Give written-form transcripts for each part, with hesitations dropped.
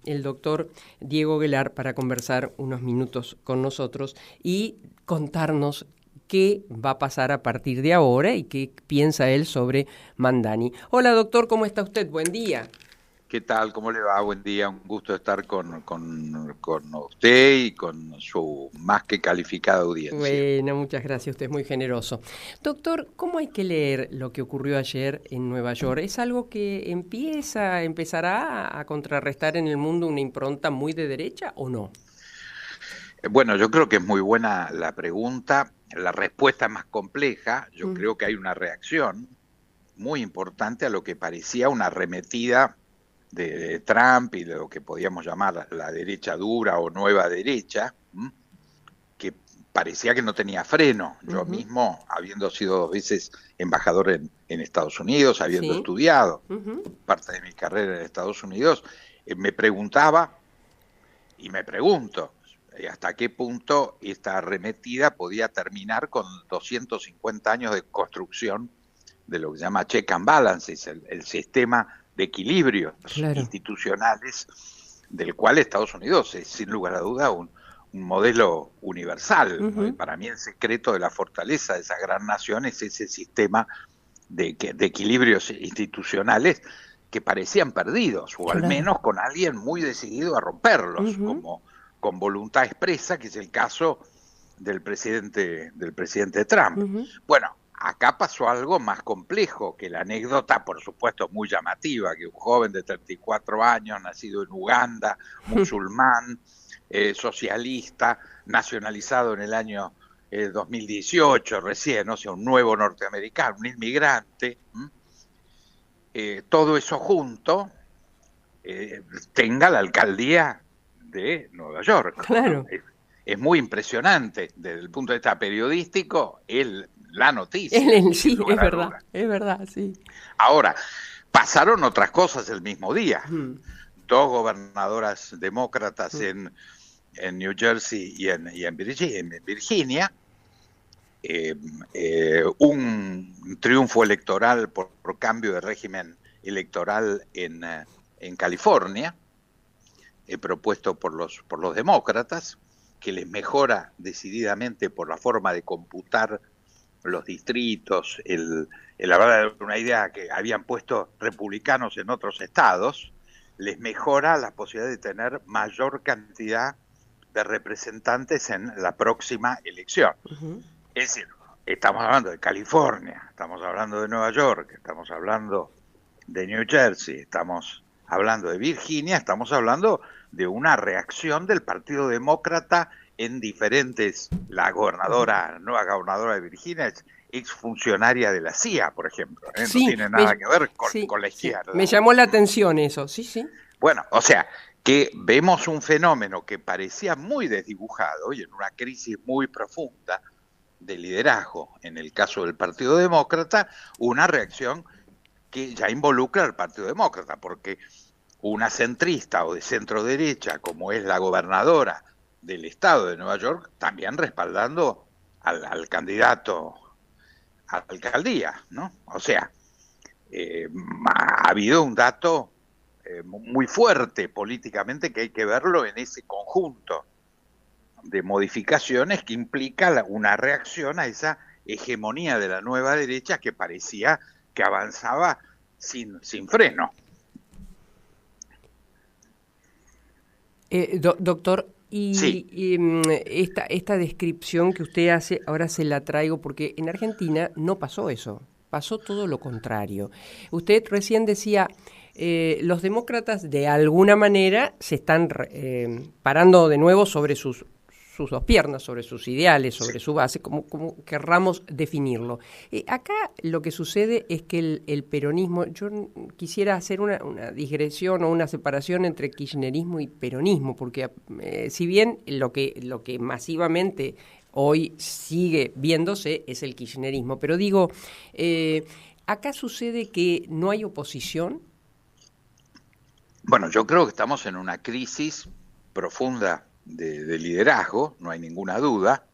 el doctor Diego Guelar para conversar unos minutos con nosotros y contarnos qué va a pasar a partir de ahora y qué piensa él sobre Mandani. Hola doctor, ¿cómo está usted? Buen día. ¿Qué tal? ¿Cómo le va? Buen día, un gusto estar con usted y con su más que calificada audiencia. Bueno, muchas gracias, usted es muy generoso. Doctor, ¿cómo hay que leer lo que ocurrió ayer en Nueva York? ¿Es algo que empezará a contrarrestar en el mundo una impronta muy de derecha o no? Bueno, yo creo que es muy buena la pregunta. La respuesta es más compleja. Yo creo que hay una reacción muy importante a lo que parecía una arremetida de Trump y de lo que podíamos llamar la derecha dura o nueva derecha, que parecía que no tenía freno. Yo mismo, habiendo sido 2 veces embajador en Estados Unidos, habiendo Sí. estudiado parte de mi carrera en Estados Unidos, me preguntaba y me pregunto hasta qué punto esta arremetida podía terminar con 250 años de construcción de lo que se llama check and balances, el sistema de equilibrios institucionales del cual Estados Unidos es sin lugar a duda un modelo universal, ¿no? Y para mí el secreto de la fortaleza de esa gran nación es ese sistema de equilibrios institucionales que parecían perdidos, o al menos con alguien muy decidido a romperlos, como con voluntad expresa, que es el caso del presidente Trump. Bueno, acá pasó algo más complejo que la anécdota, por supuesto muy llamativa, que un joven de 34 años, nacido en Uganda, musulmán, socialista, nacionalizado en el año 2018 recién, o sea, un nuevo norteamericano, un inmigrante, todo eso junto tenga la alcaldía de Nueva York. Claro. Es muy impresionante desde el punto de vista periodístico, la noticia. Sí, es verdad, sí. Ahora, pasaron otras cosas el mismo día. 2 gobernadoras demócratas en New Jersey y en Virginia, un triunfo electoral por cambio de régimen electoral en California, propuesto por los demócratas, que les mejora decididamente por la forma de computar los distritos, la verdad, una idea que habían puesto republicanos en otros estados, les mejora la posibilidad de tener mayor cantidad de representantes en la próxima elección. Es decir, estamos hablando de California, estamos hablando de Nueva York, estamos hablando de New Jersey, estamos hablando de Virginia, estamos hablando de una reacción del Partido Demócrata en diferentes. La nueva gobernadora de Virginia es exfuncionaria de la CIA, por ejemplo, Sí, no tiene nada que ver con la izquierda. Me llamó la atención eso, sí. Bueno, o sea, que vemos un fenómeno que parecía muy desdibujado y en una crisis muy profunda de liderazgo, en el caso del Partido Demócrata, una reacción que ya involucra al Partido Demócrata, porque una centrista o de centro derecha, como es la gobernadora del estado de Nueva York, también respaldando al candidato a la alcaldía, ¿no? O sea, ha habido un dato muy fuerte políticamente que hay que verlo en ese conjunto de modificaciones que implica una reacción a esa hegemonía de la nueva derecha que parecía que avanzaba sin freno. Doctor, Sí. esta descripción que usted hace, ahora se la traigo porque en Argentina no pasó eso, pasó todo lo contrario. Usted recién decía, los demócratas de alguna manera se están parando de nuevo sobre sus 2 piernas, sobre sus ideales, sobre su base, como querramos definirlo. Acá lo que sucede es que el peronismo, yo quisiera hacer una digresión o una separación entre kirchnerismo y peronismo, porque si bien lo que masivamente hoy sigue viéndose es el kirchnerismo, pero digo, acá sucede que no hay oposición. Bueno, yo creo que estamos en una crisis profunda de liderazgo, no hay ninguna duda,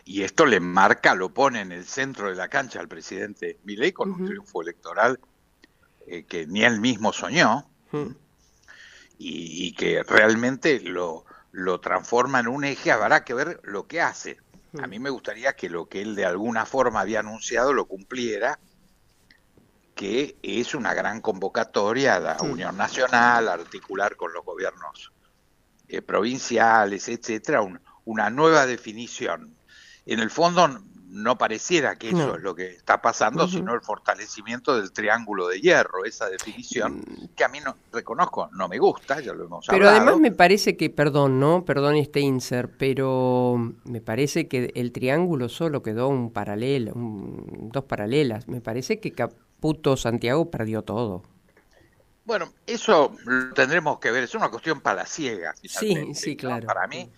y esto le marca, lo pone en el centro de la cancha al presidente Milei con un triunfo electoral que ni él mismo soñó, y que realmente lo transforma en un eje. Habrá que ver lo que hace. A mí me gustaría que lo que él de alguna forma había anunciado lo cumpliera, que es una gran convocatoria a la Unión Nacional, a articular con los gobiernos provinciales, etcétera, una nueva definición. En el fondo no pareciera que eso es lo que está pasando, sino el fortalecimiento del triángulo de hierro, esa definición que a mí no reconozco, no me gusta, ya lo hemos Pero hablado. además me parece que, perdón este insert, pero me parece que el triángulo solo quedó un paralelo, dos paralelas. Me parece que Caputo Santiago perdió todo. Bueno, eso lo tendremos que ver, es una cuestión palaciega, finalmente. Sí, claro. Para mí,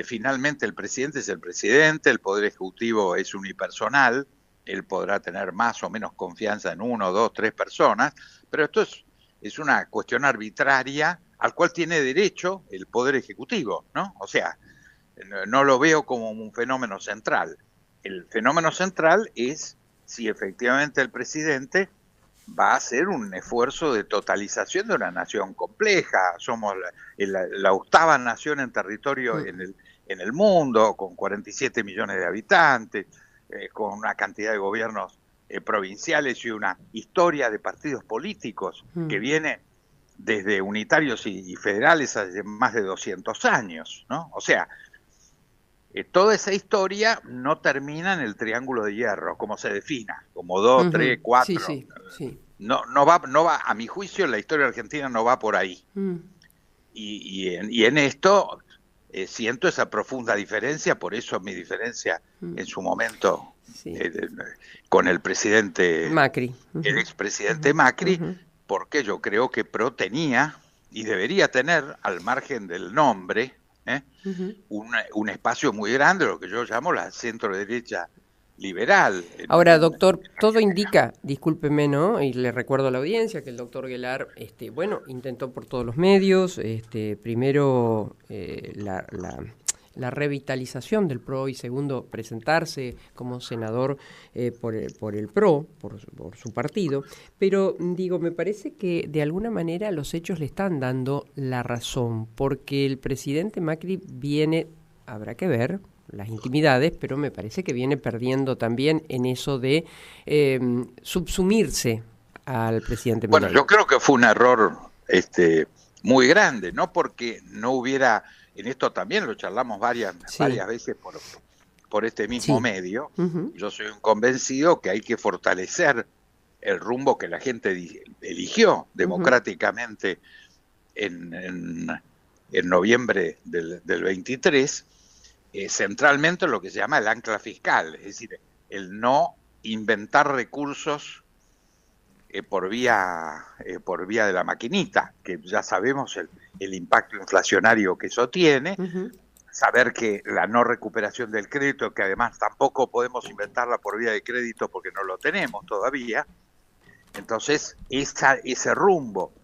finalmente el presidente es el presidente, el Poder Ejecutivo es unipersonal, él podrá tener más o menos confianza en 1, 2, 3 personas, pero esto es una cuestión arbitraria al cual tiene derecho el Poder Ejecutivo, ¿no? O sea, no lo veo como un fenómeno central. El fenómeno central es si efectivamente el presidente va a hacer un esfuerzo de totalización de una nación compleja. Somos la octava nación en territorio en el mundo, con 47 millones de habitantes, con una cantidad de gobiernos provinciales y una historia de partidos políticos que viene desde unitarios y federales hace más de 200 años, ¿no? O sea, toda esa historia no termina en el triángulo de hierro, como se defina, como 2, 3, 4. Sí. No va, a mi juicio, la historia argentina no va por ahí. Y en esto siento esa profunda diferencia, por eso mi diferencia en su momento con el presidente Macri, el expresidente Macri, porque yo creo que PRO tenía y debería tener, al margen del nombre, un espacio muy grande, lo que yo llamo la centro derecha liberal. Ahora, doctor, todo indica, discúlpeme, ¿no? Y le recuerdo a la audiencia que el doctor Guelar, intentó por todos los medios, primero la revitalización del PRO y segundo presentarse como senador por el PRO, por su partido, pero digo, me parece que de alguna manera los hechos le están dando la razón, porque el presidente Macri viene, habrá que ver las intimidades, pero me parece que viene perdiendo también en eso de subsumirse al presidente Milei. Bueno, yo creo que fue un error muy grande, no porque no hubiera, en esto también lo charlamos varias veces por este mismo medio, yo soy un convencido que hay que fortalecer el rumbo que la gente eligió democráticamente en noviembre del 23, centralmente lo que se llama el ancla fiscal, es decir, el no inventar recursos por vía de la maquinita, que ya sabemos el impacto inflacionario que eso tiene, saber que la no recuperación del crédito, que además tampoco podemos inventarla por vía de crédito porque no lo tenemos todavía. Entonces, ese rumbo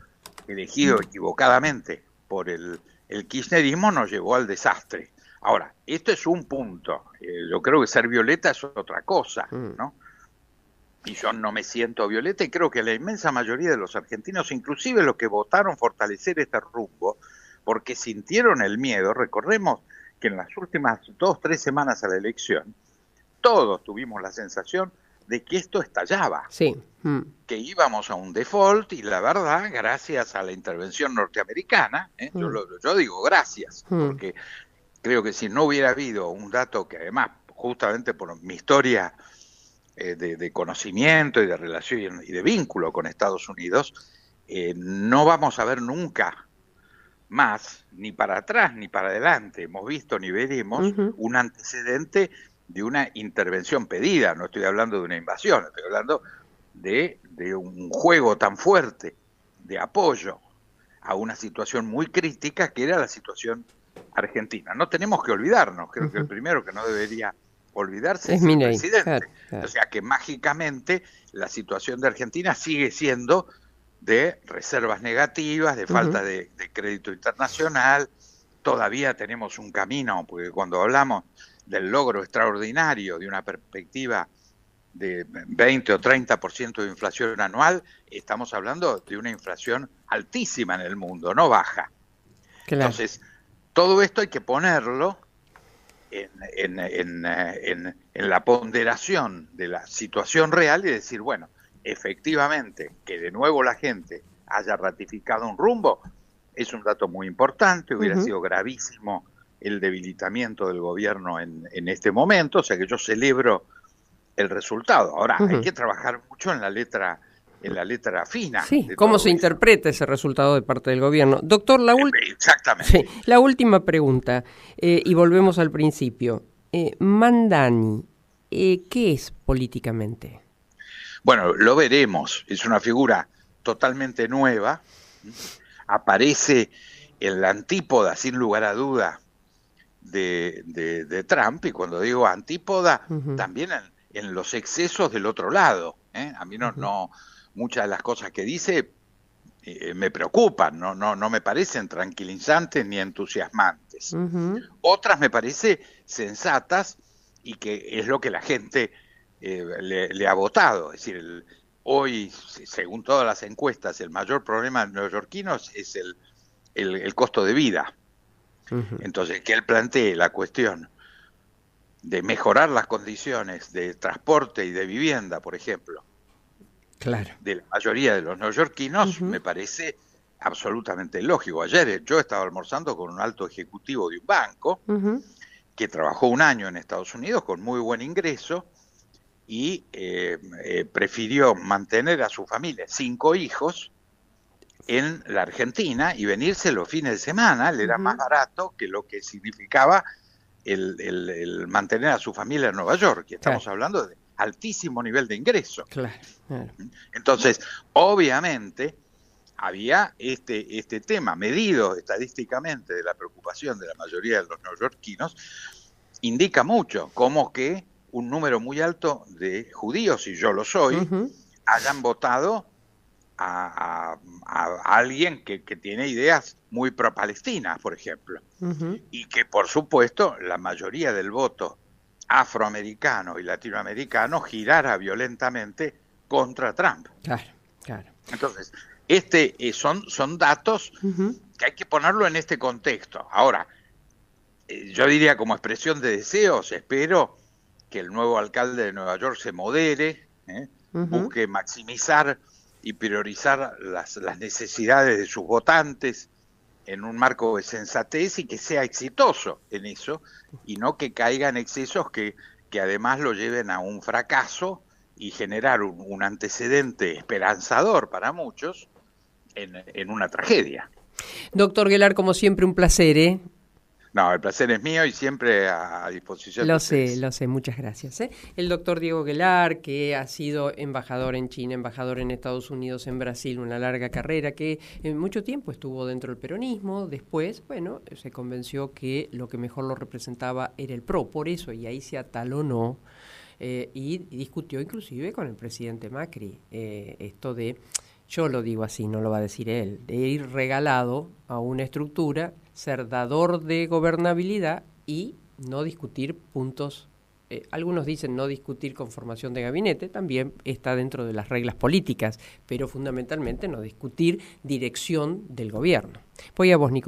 elegido equivocadamente por el kirchnerismo nos llevó al desastre. Ahora, esto es un punto. Yo creo que ser violeta es otra cosa, ¿no? Y yo no me siento violeta y creo que la inmensa mayoría de los argentinos, inclusive los que votaron fortalecer este rumbo, porque sintieron el miedo. Recordemos que en las últimas 2, 3 semanas a la elección, todos tuvimos la sensación de que esto estallaba, que íbamos a un default, y la verdad, gracias a la intervención norteamericana, yo digo gracias, porque creo que si no hubiera habido un dato que además, justamente por mi historia de conocimiento y de relación y de vínculo con Estados Unidos, no vamos a ver nunca más, ni para atrás ni para adelante, hemos visto ni veremos un antecedente de una intervención pedida. No estoy hablando de una invasión, estoy hablando de un juego tan fuerte de apoyo a una situación muy crítica que era la situación argentina. No tenemos que olvidarnos, creo que el primero que no debería olvidarse es el presidente. Claro. O sea que mágicamente la situación de Argentina sigue siendo de reservas negativas, de falta de crédito internacional. Todavía tenemos un camino, porque cuando hablamos del logro extraordinario de una perspectiva de 20 o 30% de inflación anual, estamos hablando de una inflación altísima en el mundo, no baja. Claro. Entonces, todo esto hay que ponerlo en la ponderación de la situación real y decir, bueno, efectivamente, que de nuevo la gente haya ratificado un rumbo, es un dato muy importante, hubiera sido gravísimo el debilitamiento del gobierno en este momento, o sea que yo celebro el resultado. Ahora, hay que trabajar mucho en la letra fina. Sí, ¿cómo se interpreta ese resultado de parte del gobierno? Doctor, exactamente. Sí, la última pregunta, y volvemos al principio. Mamdani, ¿qué es políticamente? Bueno, lo veremos. Es una figura totalmente nueva. Aparece en la antípoda, sin lugar a duda, de Trump. Y cuando digo antípoda, también en los excesos del otro lado. A mí no muchas de las cosas que dice me preocupan, no me parecen tranquilizantes ni entusiasmantes. Otras me parecen sensatas y que es lo que la gente le ha votado. Es decir, hoy, según todas las encuestas, el mayor problema de los neoyorquinos es el costo de vida. Entonces, que él plantee la cuestión de mejorar las condiciones de transporte y de vivienda, por ejemplo, claro, de la mayoría de los neoyorquinos, me parece absolutamente lógico. Ayer yo estaba almorzando con un alto ejecutivo de un banco que trabajó un año en Estados Unidos con muy buen ingreso y prefirió mantener a su familia, 5 hijos, en la Argentina y venirse los fines de semana. Le era más barato que lo que significaba el mantener a su familia en Nueva York. Y estamos hablando de altísimo nivel de ingreso. Claro. Entonces, obviamente, había este tema medido estadísticamente de la preocupación de la mayoría de los neoyorquinos, indica mucho, como que un número muy alto de judíos, y yo lo soy, hayan votado a alguien que tiene ideas muy pro-palestinas, por ejemplo, y que, por supuesto, la mayoría del voto afroamericano y latinoamericano girara violentamente contra Trump. Claro, claro. Entonces, son datos que hay que ponerlo en este contexto. Ahora, yo diría como expresión de deseos, espero que el nuevo alcalde de Nueva York se modere, busque maximizar y priorizar las necesidades de sus votantes en un marco de sensatez y que sea exitoso en eso y no que caiga en excesos que además lo lleven a un fracaso y generar un antecedente esperanzador para muchos en una tragedia. Doctor Guelar, como siempre, un placer, ¿eh? No, el placer es mío y siempre a disposición de ustedes. Lo sé, muchas gracias. El doctor Diego Guelar, que ha sido embajador en China, embajador en Estados Unidos, en Brasil, una larga carrera, que en mucho tiempo estuvo dentro del peronismo, después, bueno, se convenció que lo que mejor lo representaba era el PRO, por eso, y ahí se atalonó y discutió inclusive con el presidente Macri, esto de, yo lo digo así, no lo va a decir él, de ir regalado a una estructura, ser dador de gobernabilidad y no discutir puntos, algunos dicen no discutir con formación de gabinete, también está dentro de las reglas políticas, pero fundamentalmente no discutir dirección del gobierno. Voy a vos, Nicolás.